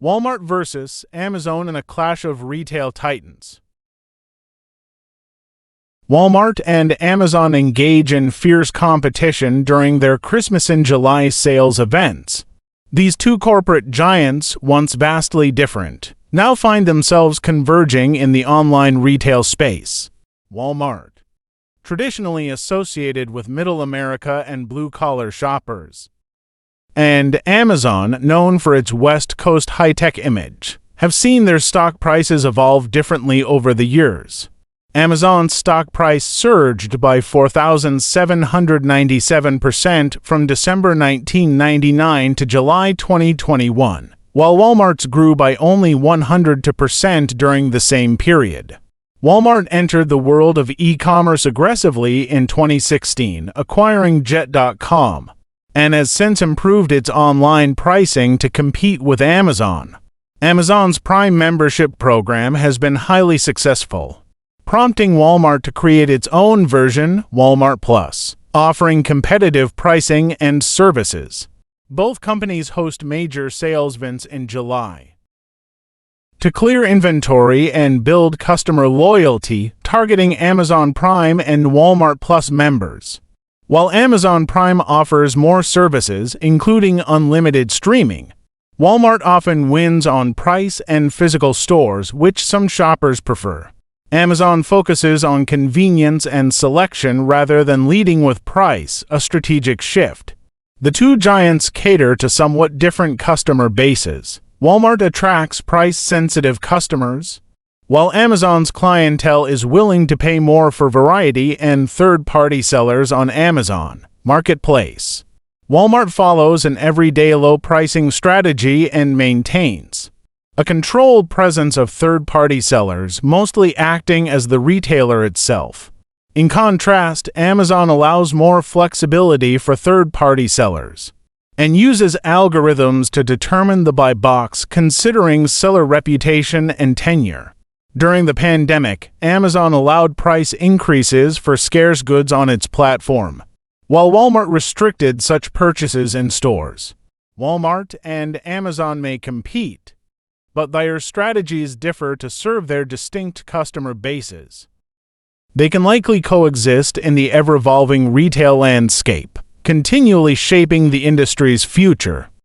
Walmart versus Amazon in a clash of retail titans. Walmart and Amazon engage in fierce competition during their Christmas in July sales events. These two corporate giants, once vastly different, now find themselves converging in the online retail space. Walmart, traditionally associated with middle America and blue-collar shoppers, and Amazon, known for its West Coast high-tech image, have seen their stock prices evolve differently over the years. Amazon's stock price surged by 4,797% from December 1999 to July 2021, while Walmart's grew by only 100% during the same period. Walmart entered the world of e-commerce aggressively in 2016, acquiring Jet.com, and has since improved its online pricing to compete with Amazon. Amazon's Prime membership program has been highly successful, prompting Walmart to create its own version, Walmart Plus, offering competitive pricing and services. Both companies host major sales events in July to clear inventory and build customer loyalty, targeting Amazon Prime and Walmart Plus members. While Amazon Prime offers more services, including unlimited streaming, Walmart often wins on price and physical stores, which some shoppers prefer. Amazon focuses on convenience and selection rather than leading with price, a strategic shift. The two giants cater to somewhat different customer bases. Walmart attracts price-sensitive customers, while Amazon's clientele is willing to pay more for variety and third-party sellers on Amazon Marketplace. Walmart follows an everyday low pricing strategy and maintains a controlled presence of third-party sellers, mostly acting as the retailer itself. In contrast, Amazon allows more flexibility for third-party sellers and uses algorithms to determine the buy box, considering seller reputation and tenure. During the pandemic, Amazon allowed price increases for scarce goods on its platform, while Walmart restricted such purchases in stores. Walmart and Amazon may compete, but their strategies differ to serve their distinct customer bases. They can likely coexist in the ever-evolving retail landscape, continually shaping the industry's future.